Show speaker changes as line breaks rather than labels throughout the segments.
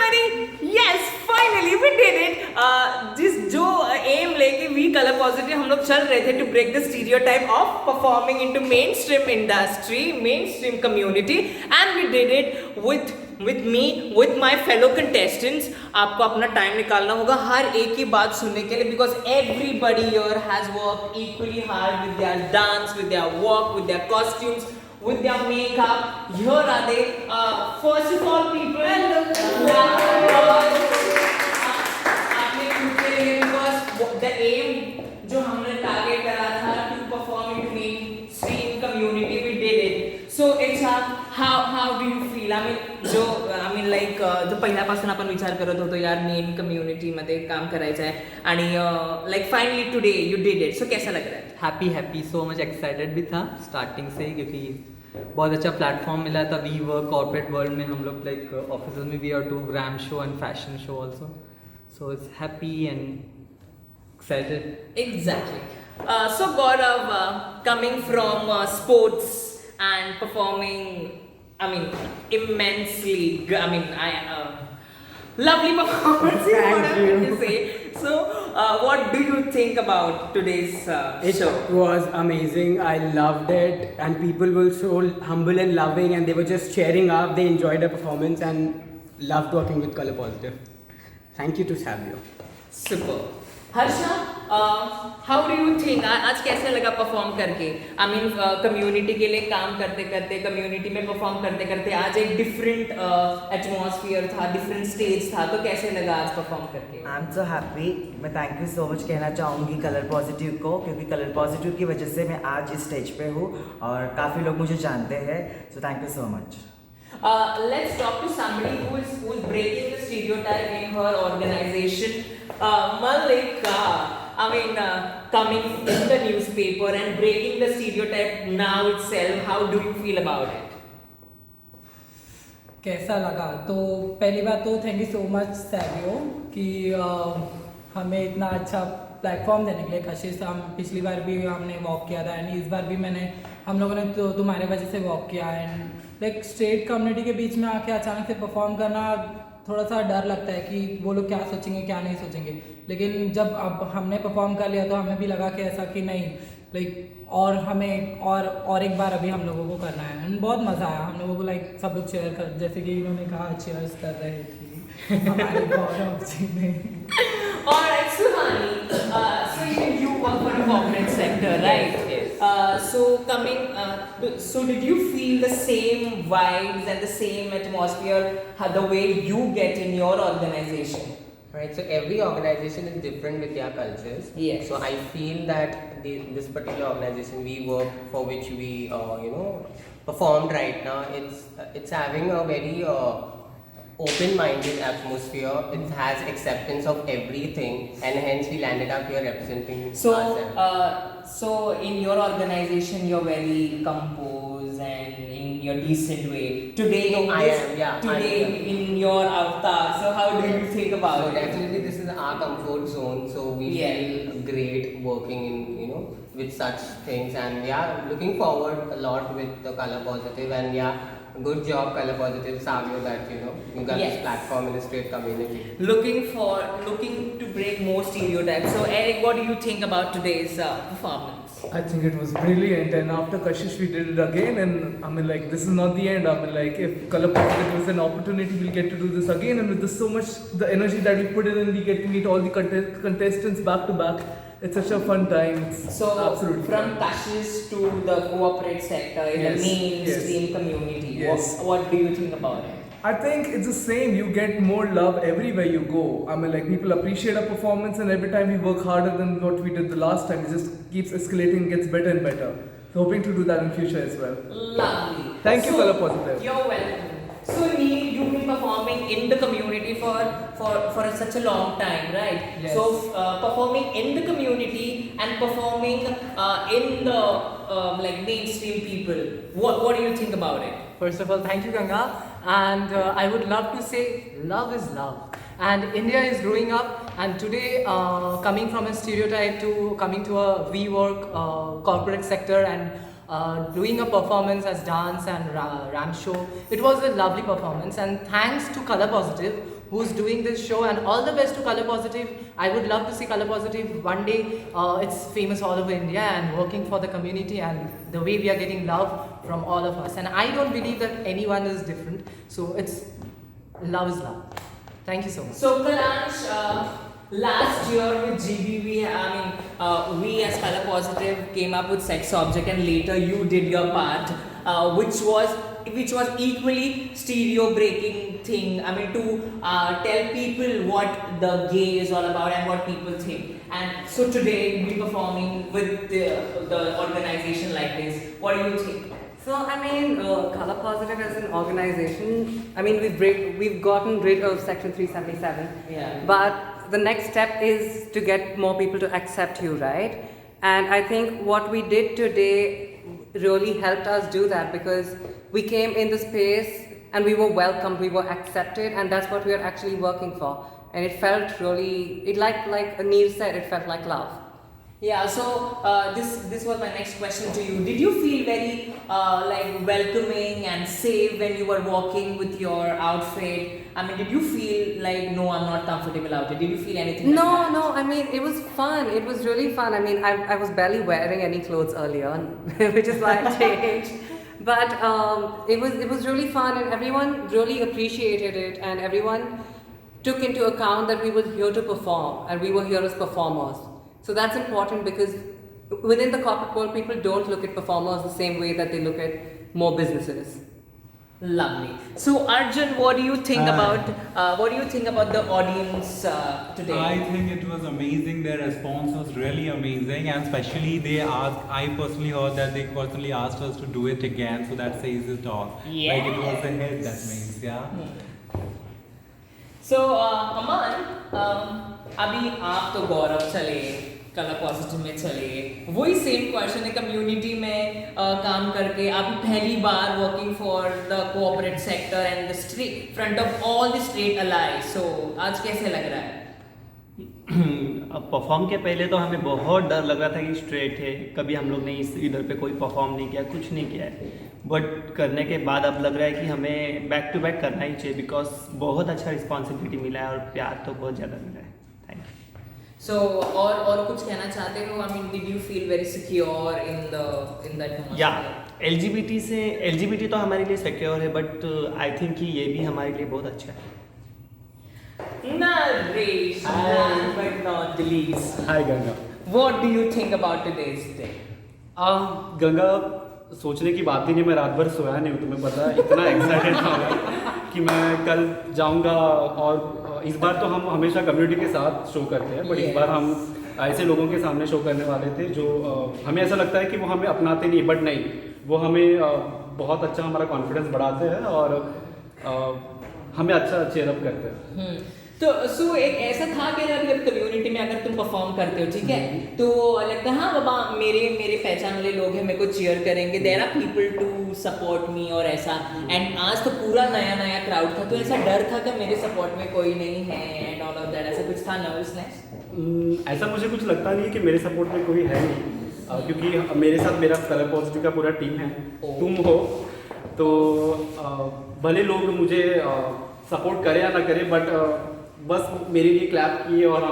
everybody! Yes, finally we did it. जिस जो M लेके वी कलर पॉजिटिव हम लोग चल रहे थे to break the stereotype of performing into mainstream industry, mainstream community, and we did it with me, with my fellow contestants. आपको अपना टाइम निकालना होगा हर एक की बात सुनने के लिए, because everybody here has worked equally hard with their dance, with their walk, with their costumes, with their makeup. Here are they. First of all, people. Hello. आपने खुद के लिए, because the aim जो हमने टारगेट करा था to perform in mainstream community, we did it. So it's how do you feel? I mean like जो पहिल्यापासून आपण विचार करत होतो यार मेन कम्युनिटी मध्ये काम करायचं आहे आणि like finally today you did it. So कैसा लग रहा है?
हैप्पी सो मच एक्साइटेड भी था स्टार्टिंग से, क्योंकि बहुत अच्छा प्लेटफॉर्म मिला था वी वर्क कॉर्पोरेट वर्ल्ड में. हम लोग लाइक ऑफिस में we are do gram show and fashion show also, so it's happy and excited.
Exactly. So Gaurav, coming from sports and performing, I mean, immensely. I mean, lovely performance.
Thank you.
To say. So, what do you think about today's show?
It was amazing. I loved it, and people were so humble and loving, and they were just cheering up. They enjoyed the performance and loved working with Color Positive. Thank you to Savio.
Super. Harsha, how do you think? आज कैसे लगा perform करके? I mean, community के लिए काम करते करते, community में परफॉर्म करते करते आज एक डिफरेंट एटमॉस्फेयर था, डिफरेंट स्टेज था, तो कैसे लगा आज परफॉर्म करके?
I am so happy. मैं थैंक यू सो मच कहना चाहूँगी कलर पॉजिटिव को, क्योंकि कलर पॉजिटिव की वजह से मैं आज इस स्टेज पे हूँ और काफ़ी लोग मुझे जानते हैं. So thank you so much.
Let's talk to somebody who is breaking the stereotype in her organization. Malika, I mean, coming in the newspaper and breaking the stereotype now itself, how do you feel about it?
कैसा लगा? तो पहली बात तो thank you so much Savio कि हमें इतना अच्छा प्लेटफॉर्म देने के लिए. कशिश, हम पिछली बार भी हमने वॉक किया था एंड इस बार भी हम लोगों ने तो तुम्हारे वजह से वॉक किया. एंड लाइक स्ट्रेट कम्युनिटी के बीच में आके अचानक से परफॉर्म करना थोड़ा सा डर लगता है कि वो लोग क्या सोचेंगे क्या नहीं सोचेंगे, लेकिन जब अब हमने परफॉर्म कर लिया तो हमें भी लगा कि ऐसा कि नहीं लाइक और हमें और एक बार अभी हम लोगों को करना है. एंड बहुत मज़ा आया हम लोगों को. लाइक सब लोग चेयर कर, जैसे कि इन्होंने कहा चेयर्स कर रहे थे हमारे गौरव जी ने.
Alright, Suhani, so you work for a corporate sector, right?
Yes.
So did you feel the same vibes and the same atmosphere the way you get in your organization?
Right, so every organization is different with their cultures.
Yes.
So I feel that this particular organization we work for, which we performed right now, it's having a very open-minded atmosphere. It has acceptance of everything, and hence we landed up here representing ourselves.
So in your organization, you're very composed and in your decent way. Today, in your avatar. So how do you think about
So
it?
definitely this is our comfort zone. So we feel great working in with such things, and we are looking forward a lot with the Color Positive. And good job Color Positive, Savio, that you got this platform in the straight community.
Looking to break more stereotypes. So Eric, what do you think about today's performance?
I think it was brilliant, and after Kashish we did it again, and I mean like this is not the end. I mean like if Color Positive gives an opportunity, we'll get to do this again, and with this so much the energy that we put in, we get to meet all the contestants back to back. It's such a fun time. It's
So
absolutely
from
fun.
Kashish to the corporate sector in the mainstream community,
Yes.
what do you think about it?
I think it's the same. You get more love everywhere you go. I mean, like people appreciate our performance, and every time we work harder than what we did the last time, it just keeps escalating, gets better and better. So hoping to do that in future as well.
Lovely.
Thank you, Color Positive.
You're welcome. So Neil, you've been performing in the community for such a long time, right?
Yes.
So performing in the community and performing in the like mainstream people, what do you think about it?
First of all, thank you, Ganga. And I would love to say love is love. And India is growing up, and today coming from a stereotype to coming to a we work corporate sector and
doing a performance as dance and ram show. It was a lovely performance, and thanks to Color Positive who's doing this show, and all the best to Color Positive. I would love to see Color Positive one day. It's famous all over India and working for the community, and the way we are getting love from all of us. And I don't believe that anyone is different. So it's love is love. Thank you so much.
So Kalansh, last year with GBV, we as Color Positive came up with Sex Object, and later you did your part, which was equally stereo breaking thing. To tell people what the gay is all about and what people think. And so today we're performing with the organization like this. What do you think?
So Color Positive as an organization, we've gotten rid of Section 377.
Yeah.
But the next step is to get more people to accept you, right? And I think what we did today really helped us do that, because we came in the space and we were welcomed, we were accepted, and that's what we are actually working for. And it felt really, like Anil said, it felt like love.
Yeah, so this was my next question to you. Did you feel very welcoming and safe when you were walking with your outfit? Did you feel like, no, I'm not comfortable out here? Did you feel anything like that?
No, it was fun. It was really fun. I was barely wearing any clothes earlier, which is why I changed. But it was really fun, and everyone really appreciated it, and everyone took into account that we were here to perform, and we were here as performers. So that's important, because within the corporate world, people don't look at performers the same way that they look at more businesses.
Lovely. So Arjun, what do you think about the audience today?
I think it was amazing. Their response was really amazing, and especially I personally heard that they personally asked us to do it again. So that says it all.
Yes.
Like it was a hit. That means, yeah.
So Aman, अभी आप तो गौरव चले, colour positive में चले, वही same question है community में काम करके आप पहली बार working for the corporate sector and the street front of all the straight allies. So आज कैसे लग रहा है?
अब परफॉर्म के पहले तो हमें बहुत डर लग रहा था कि स्ट्रेट है, कभी हम लोग ने इधर पे कोई परफॉर्म नहीं किया, कुछ नहीं किया है. बट करने के बाद अब लग रहा है कि हमें बैक टू बैक करना ही चाहिए, बिकॉज बहुत अच्छा रिस्पॉन्सिबिलिटी मिला है और प्यार तो बहुत ज़्यादा मिला है. Thank you.
सो और कुछ कहना चाहते हो? Did you feel very secure in that?
या एलजीबीटी तो हमारे लिए सिक्योर है, बट आई थिंक कि ये भी हमारे लिए बहुत अच्छा है.
Naresh, last but not the least,
Hi Ganga.
what do you think about today's day?
Ganga, सोचने की बात ही नहीं, मैं रात भर सोया नहीं हूँ, तुम्हें पता है. इतना एक्साइटेड था मैं कि मैं कल जाऊँगा. और इस बार तो हम हमेशा कम्युनिटी के साथ शो करते हैं, बट इस बार हम ऐसे लोगों के सामने शो करने वाले थे जो हमें ऐसा लगता है कि वो हमें अपनाते नहीं, बट नहीं, वो हमें बहुत अच्छा हमारा कॉन्फिडेंस बढ़ाते हैं और हमें अच्छा चेयरअप करते हैं.
तो सो एक ऐसा था कि अगर कम्युनिटी में अगर तुम परफॉर्म करते हो, ठीक है, तो लगता है हाँ बाबा मेरे पहचान वाले लोग हैं, मेरे को चीयर करेंगे, there are people to support me और ऐसा. एंड आज तो पूरा नया क्राउड था, तो ऐसा डर था कि मेरे सपोर्ट में कोई नहीं है एंड ऑल ऑफ दैट, ऐसा कुछ था? नर्वसनेस?
ऐसा मुझे कुछ लगता नहीं कि मेरे सपोर्ट में कोई है नहीं, क्योंकि मेरे साथ मेरा कलर पॉजिटिव का पूरा टीम है. तुम हो तो भले लोग मुझे सपोर्ट करें या ना करें, बट बस मेरे लिए क्लैप किए और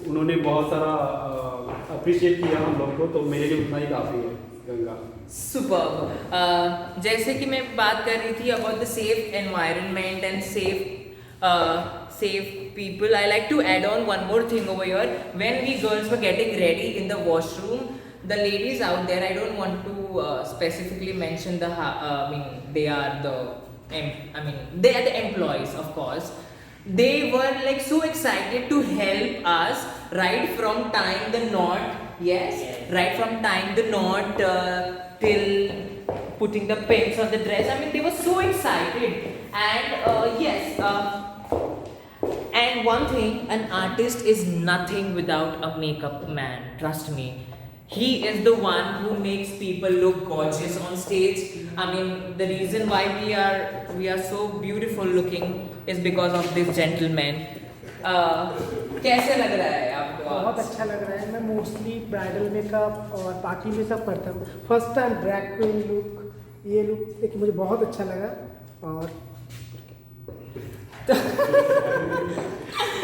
उन्होंने बहुत सारा अप्रिशिएट किया हम लोग को, तो मेरे लिए उतना ही काफ़ी है. गंगा
सुपर. जैसे कि मैं बात कर रही थी about the safe environment and safe people, I like to add on one more thing over here. When we girls were getting ready in the washroom, the ladies out there, I don't want to specifically mention they are the employees, of course. They were like so excited to help us right from tying the knot, right from tying the knot till putting the pins on the dress. They were so excited. And and one thing, an artist is nothing without a makeup man, trust me. He is the one who makes people look gorgeous on stage. The reason why we are so beautiful looking is because of this gentleman. कैसे लग रहा है आपको
बहुत अच्छा लग रहा है। मैं मोस्टली ब्राइडल मेकअप और पार्टी मेकअप करता हूँ। First time drag queen look, ये लुक देख मुझे बहुत अच्छा लगा और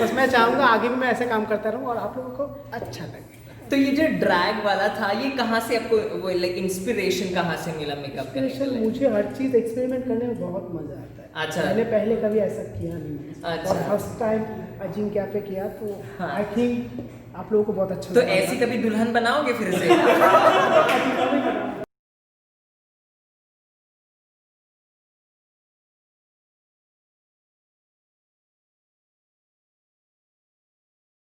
बस मैं चाहूँगा आगे भी मैं ऐसे काम करता रहूँ और आप लोगों को अच्छा लगे।
तो ये जो ड्रैग वाला था, ये कहाँ से आपको वो लाइक इंस्पिरेशन कहाँ से मिला मेकअप करने के
इंस्पिरेशन
लिए?
मुझे हर चीज़ एक्सपेरिमेंट करने में बहुत मज़ा आता है।
अच्छा।
मैंने पहले कभी ऐसा किया नहीं है।
अच्छा।
और फर्स्ट टाइम अजिंक्य पे किया तो
हाँ।
आई थिंक आप लोगों को बहुत अच्छा
तो
लगा।
ऐसी कभी दुल्हन बनाओगे फिर से?
अजिंक्य में करना।